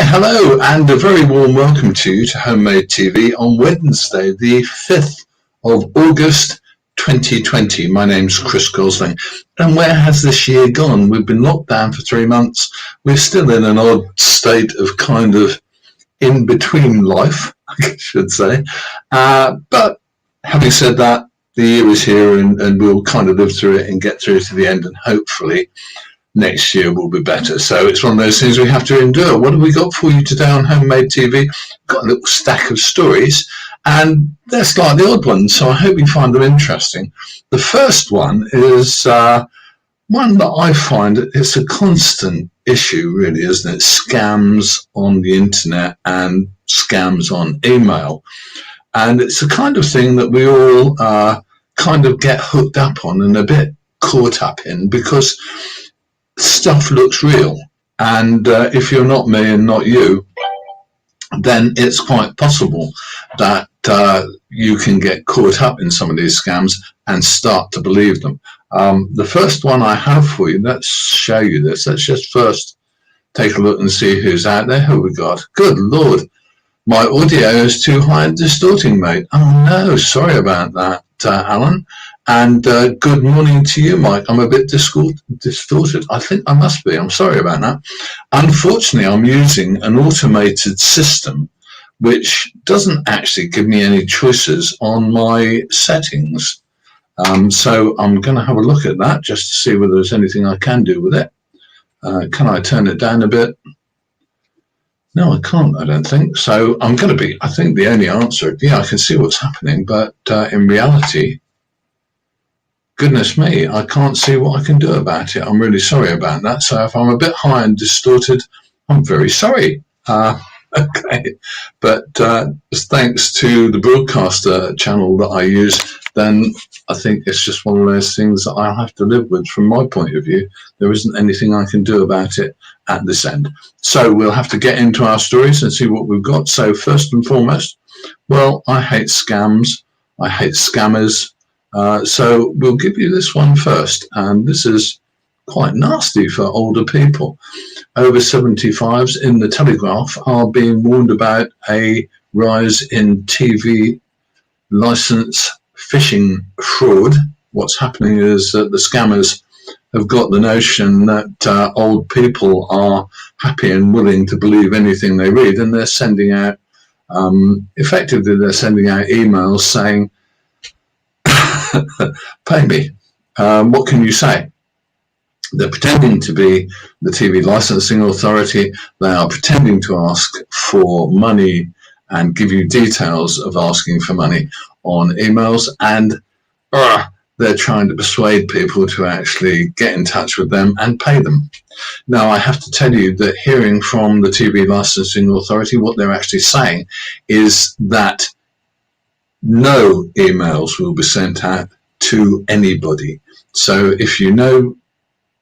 Hello, and a very warm welcome to you to Homemade TV on Wednesday, the 5th of August 2020. My name's Chris Gosling, and where has this year gone? We've been locked down for 3 months. We're still in an odd state of kind of in-between life, I should say. But having said that, the year is here, and we'll kind of live through it and get through to the end, and hopefully next year will be better. So it's one of those things we have to endure. What have we got for you today on Homemade TV? We've got a little stack of stories, and they're slightly odd ones, so I hope you find them interesting. The first one is one that I find it's a constant issue, really, isn't it? Scams on the internet and scams on email. And it's the kind of thing that we all kind of get hooked up on and a bit caught up in, because stuff looks real, and if you're not me and not you, then it's quite possible that you can get caught up in some of these scams and start to believe them. The first one I have for you, let's show you this. Let's just first take a look and see who's out there. Who we got? Good Lord, my audio is too high and distorting, mate. Oh no, sorry about that, Alan. And good morning to you, Mike. I'm a bit distorted. I think I must be. I'm sorry about that. Unfortunately, I'm using an automated system which doesn't actually give me any choices on my settings. So I'm going to have a look at that just to see whether there's anything I can do with it. Can I turn it down a bit? No, I can't, I don't think. So I'm going to be, I think the only answer, yeah, I can see what's happening, but in reality, goodness me, I can't see what I can do about it. I'm really sorry about that. So if I'm a bit high and distorted, I'm very sorry. Okay, but thanks to the broadcaster channel that I use, then I think it's just one of those things that I'll have to live with from my point of view. There isn't anything I can do about it at this end. So we'll have to get into our stories and see what we've got. So first and foremost, well, I hate scams. I hate scammers. So we'll give you this one first. And this is quite nasty for older people. Over 75s in the Telegraph are being warned about a rise in TV license phishing fraud. What's happening is that the scammers have got the notion that old people are happy and willing to believe anything they read, and they're sending out, effectively they're sending out emails saying, pay me. What can you say? They're pretending to be the TV licensing authority. They are pretending to ask for money and give you details of asking for money on emails, and they're trying to persuade people to actually get in touch with them and pay them. Now, I have to tell you that hearing from the TV licensing authority, what they're actually saying is that no emails will be sent out to anybody. So if you know,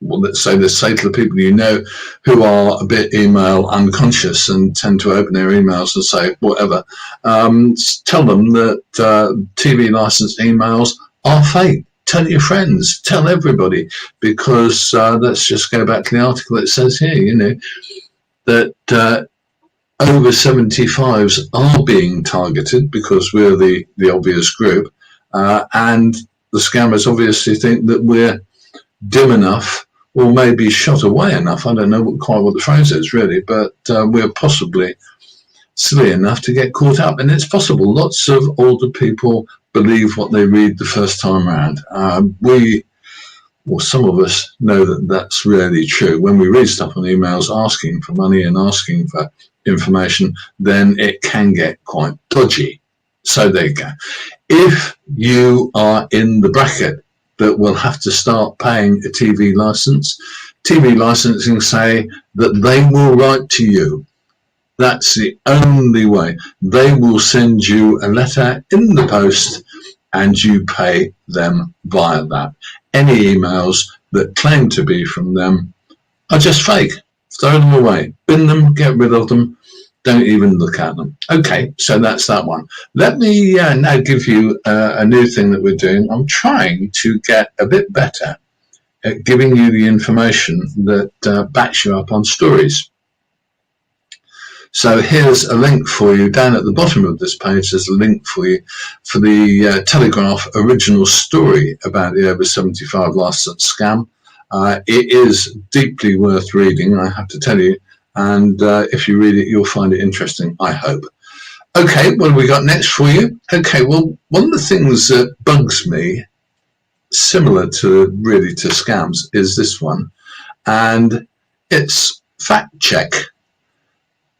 well, let's say to the people you know who are a bit email unconscious and tend to open their emails and say whatever, tell them that TV license emails are fake. Tell your friends, tell everybody, because let's just go back to the article. It says here, you know, that over 75s are being targeted because we're the obvious group, and the scammers obviously think that we're dim enough, or maybe shot away enough. I don't know quite what the phrase is really, but we're possibly silly enough to get caught up. And it's possible lots of older people believe what they read the first time around. Some of us know that that's really true. When we read stuff on emails asking for money and asking for information, then it can get quite dodgy. So there you go. If you are in the bracket that will have to start paying a TV license, TV licensing say that they will write to you. That's the only way. They will send you a letter in the post and you pay them via that. Any emails that claim to be from them are just fake. Throw them away. Bin them, get rid of them. Don't even look at them. Okay, so that's that one. Let me now give you a new thing that we're doing. I'm trying to get a bit better at giving you the information that backs you up on stories. So here's a link for you down at the bottom of this page. There's a link for you for the Telegraph original story about the over 75 license scam. It is deeply worth reading, I have to tell you. And if you read it, you'll find it interesting, I hope. Okay, what have we got next for you? Okay, well, one of the things that bugs me, similar to scams, is this one. And it's fact check.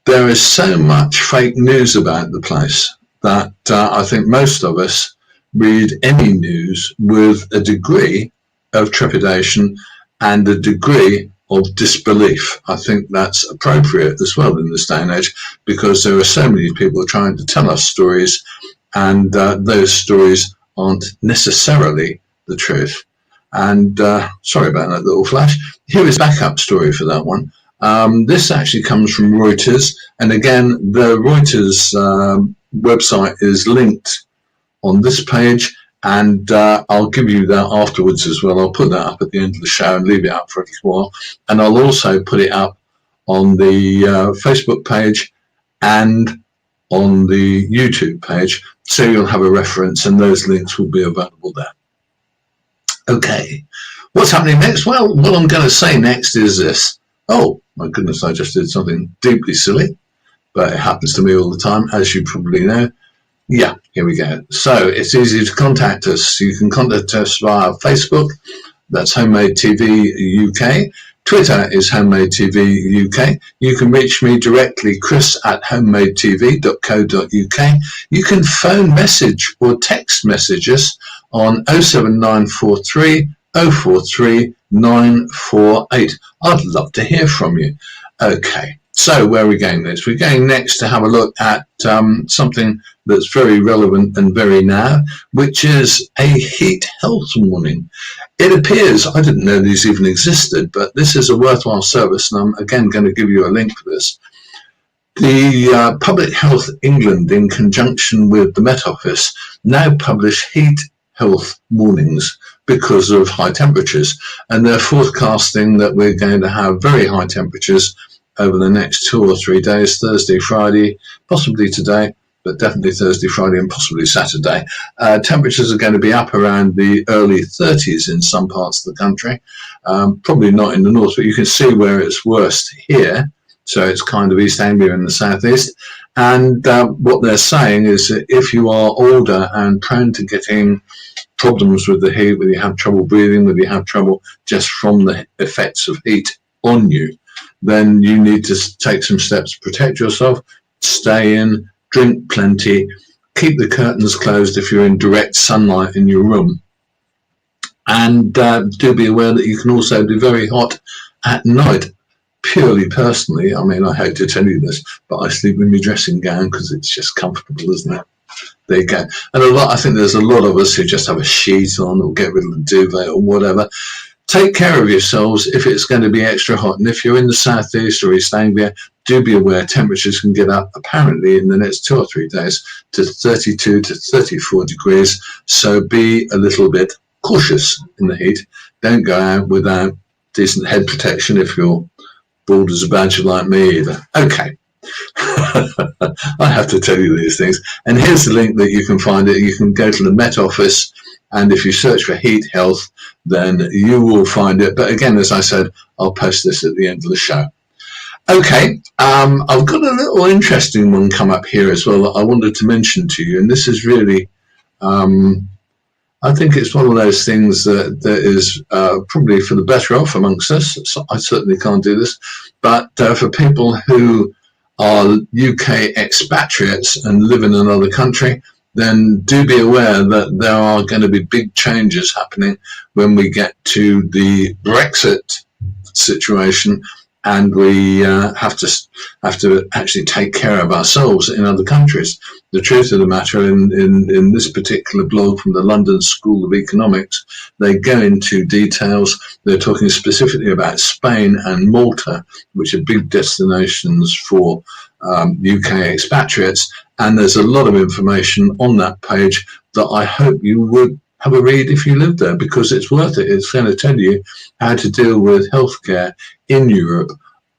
There is so much fake news about the place that I think most of us read any news with a degree of trepidation and a degree of disbelief. I think that's appropriate as well in this day and age, because there are so many people trying to tell us stories, and those stories aren't necessarily the truth. And sorry about that little flash. Here is a backup story for that one. This actually comes from Reuters, and again, the Reuters website is linked on this page, and I'll give you that afterwards as well. I'll put that up at the end of the show and leave it up for a little while, and I'll also put it up on the Facebook page and on the YouTube page, so you'll have a reference, and those links will be available there. Okay, what's happening next? Well, what I'm going to say next is this. Oh, my goodness, I just did something deeply silly, but it happens to me all the time, as you probably know. Yeah, here we go. So it's easy to contact us. You can contact us via Facebook. That's Homemade TV UK. Twitter is Homemade TV UK. You can reach me directly, chris@homemadetv.co.uk. You can phone message or text message us on 07943 043 948. I'd love to hear from you. Okay, so where are we going next? We're going next to have a look at something that's very relevant and very now, which is a heat health warning. It appears, I didn't know these even existed, but this is a worthwhile service, and I'm again going to give you a link for this. The Public Health England, in conjunction with the Met Office, now publish heat health warnings because of high temperatures, and they're forecasting that we're going to have very high temperatures over the next 2 or 3 days, Thursday, Friday, possibly today, but definitely Thursday, Friday, and possibly Saturday. Temperatures are going to be up around the early 30s in some parts of the country, probably not in the north, but you can see where it's worst here. So it's kind of East Anglia in the southeast. And what they're saying is that if you are older and prone to getting problems with the heat, whether you have trouble breathing, whether you have trouble just from the effects of heat on you, then you need to take some steps to protect yourself. Stay in, drink plenty, keep the curtains closed if you're in direct sunlight in your room. And do be aware that you can also be very hot at night. Purely personally, I mean, I hate to tell you this, but I sleep in my dressing gown because it's just comfortable, isn't it? There you go. And I think there's a lot of us who just have a sheet on or get rid of the duvet or whatever. Take care of yourselves if it's going to be extra hot. And if you're in the southeast or East Anglia, do be aware temperatures can get up apparently in the next 2 or 3 days to 32 to 34 degrees. So be a little bit cautious in the heat. Don't go out without decent head protection if you're bald as a badger like me either. Okay. I have to tell you these things. And here's the link that you can find it. You can go to the Met Office, and if you search for heat health, then you will find it. But again, as I said, I'll post this at the end of the show. Okay, I've got a little interesting one come up here as well that I wanted to mention to you. And this is really, I think it's one of those things that is probably for the better off amongst us. So I certainly can't do this. But for people who are UK expatriates and live in another country, then do be aware that there are going to be big changes happening when we get to the Brexit situation, and we have to actually take care of ourselves in other countries. The truth of the matter, in this particular blog from the London School of Economics, they go into details. They're talking specifically about Spain and Malta, which are big destinations for UK expatriates. And there's a lot of information on that page that I hope you would have a read if you live there, because it's worth it. It's going to tell you how to deal with healthcare in Europe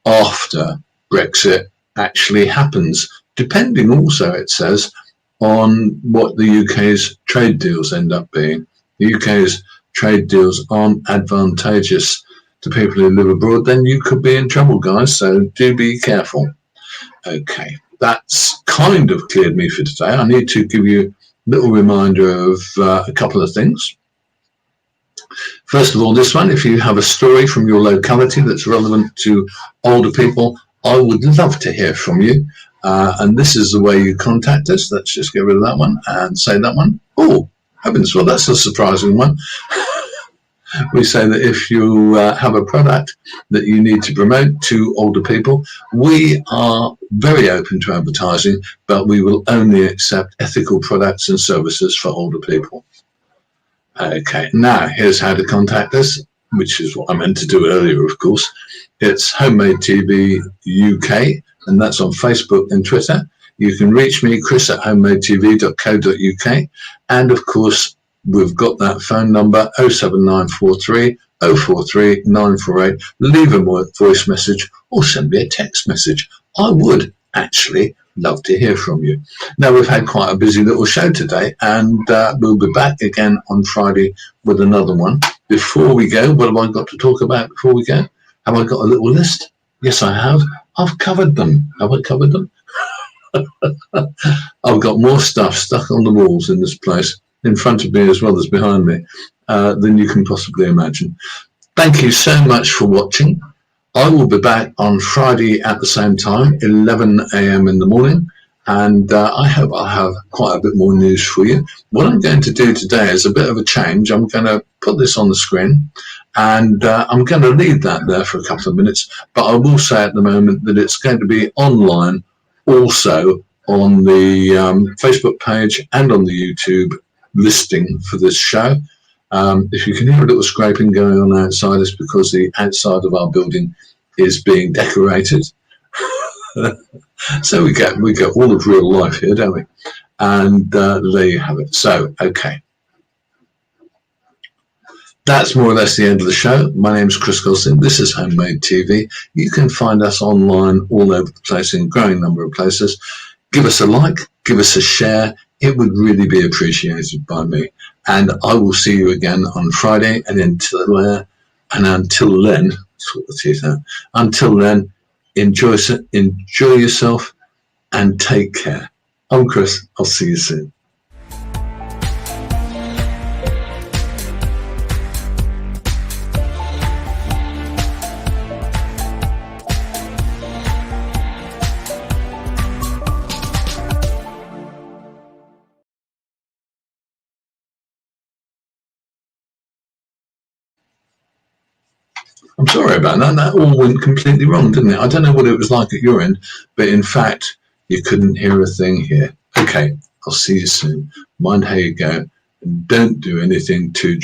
after Brexit, actually happens, depending also, it says, on what the UK's trade deals end up being. The UK's trade deals aren't advantageous to people who live abroad, then you could be in trouble, guys, so do be careful. Okay, that's kind of cleared me for today. I need to give you a little reminder of a couple of things. First of all, this one, if you have a story from your locality that's relevant to older people, I would love to hear from you. And this is the way you contact us. Let's just get rid of that one and say that one. Oh, heavens, well, that's a surprising one. We say that if you have a product that you need to promote to older people, we are very open to advertising, but we will only accept ethical products and services for older people. Okay, now here's how to contact us, which is what I meant to do earlier, of course. It's Homemade TV UK, and that's on Facebook and Twitter. You can reach me, chris@homemadetv.co.uk, and of course, we've got that phone number 07943 043 948. Leave a voice message or send me a text message. I would actually love to hear from you. Now, we've had quite a busy little show today, and we'll be back again on Friday with another one. Before we go, what have I got to talk about before we go? Have I got a little list? Yes, I have. I've covered them. Have I covered them? I've got more stuff stuck on the walls in this place, in front of me as well as behind me, than you can possibly imagine. Thank you so much for watching. I will be back on Friday at the same time, 11 a.m. in the morning, and I hope I'll have quite a bit more news for you. What I'm going to do today is a bit of a change. I'm going to put this on the screen, and I'm going to leave that there for a couple of minutes, but I will say at the moment that it's going to be online also on the Facebook page and on the YouTube listing for this show. If you can hear a little scraping going on outside, it's because the outside of our building is being decorated. So we get all of real life here, don't we? And there you have it. So, okay. That's more or less the end of the show. My name's Chris Gosling. This is Homemade TV. You can find us online all over the place in a growing number of places. Give us a like, give us a share. It would really be appreciated by me. And I will see you again on Friday. And until then, sort the teeth out. Until then, enjoy yourself and take care. I'm Chris. I'll see you soon. I'm sorry about that. That all went completely wrong, didn't it? I don't know what it was like at your end, but in fact, you couldn't hear a thing here. Okay, I'll see you soon. Mind how you go, and don't do anything too dramatic.